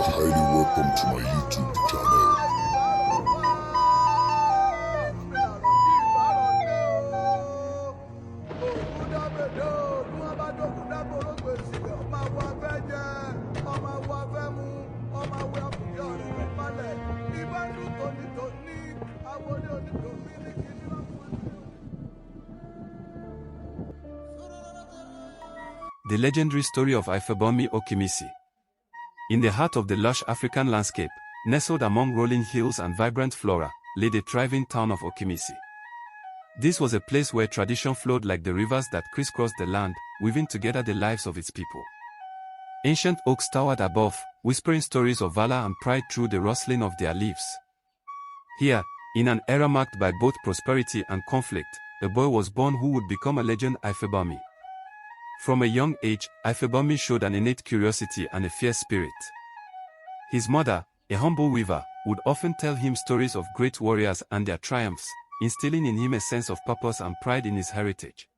are highly welcome to my YouTube channel. The legendary story of Ifabunmi Oke-Imesi. In the heart of the lush African landscape, nestled among rolling hills and vibrant flora, lay the thriving town of Oke-Imesi. This was a place where tradition flowed like the rivers that crisscrossed the land, weaving together the lives of its people. Ancient oaks towered above, whispering stories of valor and pride through the rustling of their leaves. Here, in an era marked by both prosperity and conflict, a boy was born who would become a legend, Ifabunmi. From a young age, Ifabunmi showed an innate curiosity and a fierce spirit. His mother, a humble weaver, would often tell him stories of great warriors and their triumphs, instilling in him a sense of purpose and pride in his heritage.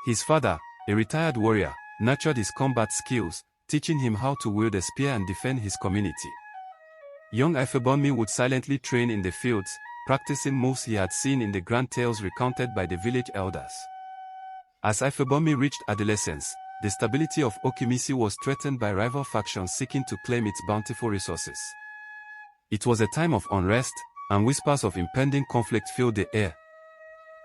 His father, a retired warrior, nurtured his combat skills, teaching him how to wield a spear and defend his community. Young Ifabunmi would silently train in the fields, practicing moves he had seen in the grand tales recounted by the village elders. As Ifabunmi reached adolescence, the stability of Oke-Imesi was threatened by rival factions seeking to claim its bountiful resources. It was a time of unrest, and whispers of impending conflict filled the air.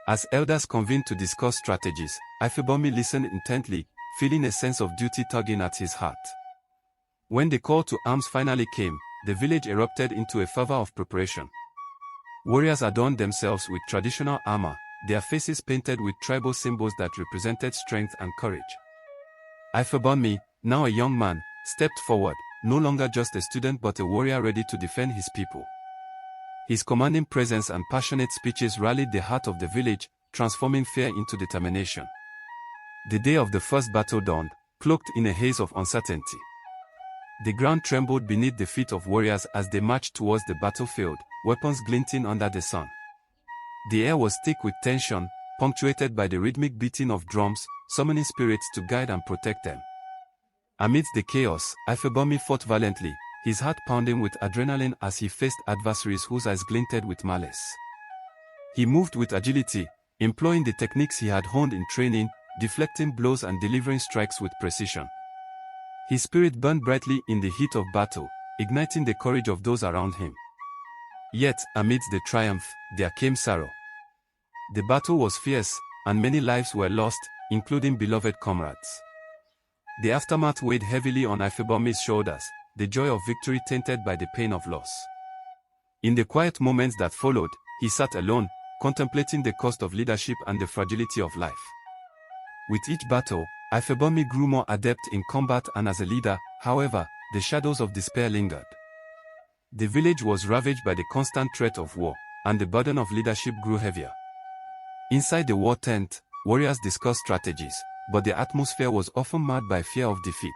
As elders convened to discuss strategies, Ifabunmi listened intently, feeling a sense of duty tugging at his heart. When the call to arms finally came, the village erupted into a fervor of preparation. Warriors adorned themselves with traditional armor, their faces painted with tribal symbols that represented strength and courage. Ifabunmi, now a young man, stepped forward, no longer just a student but a warrior ready to defend his people. His commanding presence and passionate speeches rallied the heart of the village, transforming fear into determination. The day of the first battle dawned, cloaked in a haze of uncertainty. The ground trembled beneath the feet of warriors as they marched towards the battlefield, weapons glinting under the sun. The air was thick with tension, punctuated by the rhythmic beating of drums, summoning spirits to guide and protect them. Amidst the chaos, Ifabunmi fought valiantly, his heart pounding with adrenaline as he faced adversaries whose eyes glinted with malice. He moved with agility, employing the techniques he had honed in training, deflecting blows and delivering strikes with precision. His spirit burned brightly in the heat of battle, igniting the courage of those around him. Yet, amidst the triumph, there came sorrow. The battle was fierce, and many lives were lost, including beloved comrades. The aftermath weighed heavily on Ifabunmi's shoulders, the joy of victory tainted by the pain of loss. In the quiet moments that followed, he sat alone, contemplating the cost of leadership and the fragility of life. With each battle, Ifabunmi grew more adept in combat and as a leader, however, the shadows of despair lingered. The village was ravaged by the constant threat of war, and the burden of leadership grew heavier. Inside the war tent, warriors discussed strategies, but the atmosphere was often marred by fear of defeat.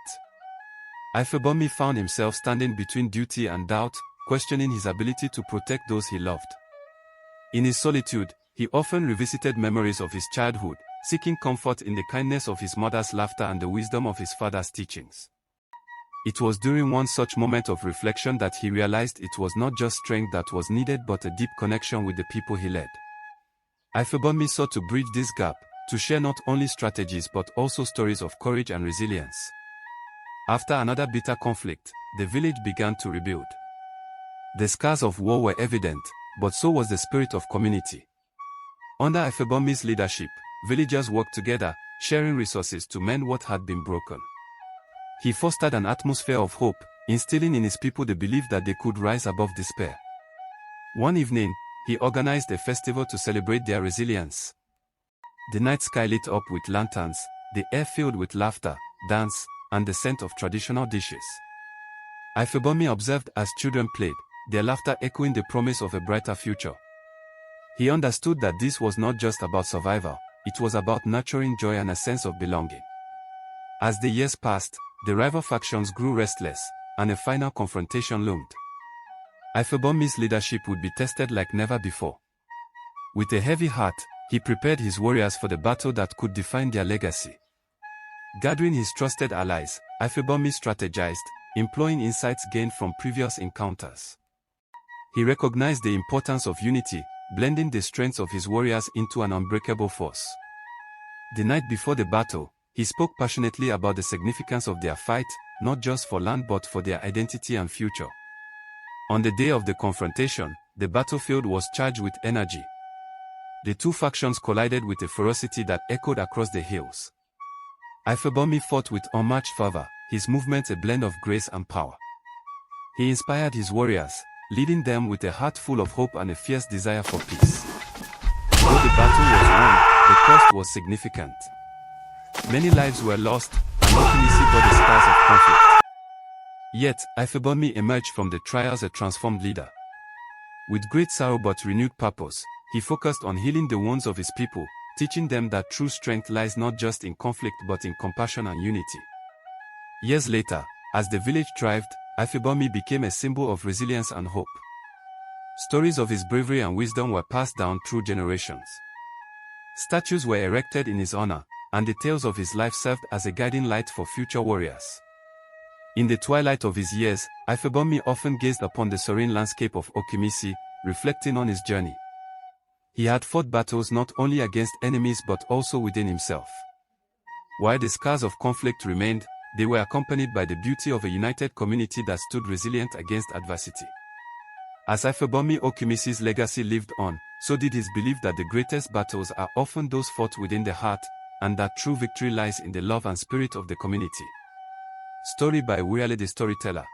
Ifabunmi found himself standing between duty and doubt, questioning his ability to protect those he loved. In his solitude, he often revisited memories of his childhood, seeking comfort in the kindness of his mother's laughter and the wisdom of his father's teachings. It was during one such moment of reflection that he realized it was not just strength that was needed but a deep connection with the people he led. Ifabunmi sought to bridge this gap, to share not only strategies but also stories of courage and resilience. After another bitter conflict, the village began to rebuild. The scars of war were evident, but so was the spirit of community. Under Ifabunmi's leadership, villagers worked together, sharing resources to mend what had been broken. He fostered an atmosphere of hope, instilling in his people the belief that they could rise above despair. One evening, he organized a festival to celebrate their resilience. The night sky lit up with lanterns, the air filled with laughter, dance, and the scent of traditional dishes. Ifabunmi observed as children played, their laughter echoing the promise of a brighter future. He understood that this was not just about survival, it was about nurturing joy and a sense of belonging. As the years passed, the rival factions grew restless, and a final confrontation loomed. Ifabunmi's leadership would be tested like never before. With a heavy heart, he prepared his warriors for the battle that could define their legacy. Gathering his trusted allies, Ifabunmi strategized, employing insights gained from previous encounters. He recognized the importance of unity, blending the strengths of his warriors into an unbreakable force. The night before the battle, he spoke passionately about the significance of their fight, not just for land but for their identity and future. On the day of the confrontation, the battlefield was charged with energy. The two factions collided with a ferocity that echoed across the hills. Ifabunmi fought with unmatched fervor, his movements a blend of grace and power. He inspired his warriors, leading them with a heart full of hope and a fierce desire for peace. Though the battle was won, the cost was significant. Many lives were lost, and Oke-Imesi bore the scars of conflict. Yet, Ifabunmi emerged from the trials a transformed leader. With great sorrow but renewed purpose, he focused on healing the wounds of his people, teaching them that true strength lies not just in conflict but in compassion and unity. Years later, as the village thrived, Ifabunmi became a symbol of resilience and hope. Stories of his bravery and wisdom were passed down through generations. Statues were erected in his honor, and the tales of his life served as a guiding light for future warriors. In the twilight of his years, Ifabunmi often gazed upon the serene landscape of Oke-Imesi, reflecting on his journey. He had fought battles not only against enemies but also within himself. While the scars of conflict remained, they were accompanied by the beauty of a united community that stood resilient against adversity. As Ifabunmi Oke-Imesi's legacy lived on, so did his belief that the greatest battles are often those fought within the heart, and that true victory lies in the love and spirit of the community. Story by Wuyale the Storyteller.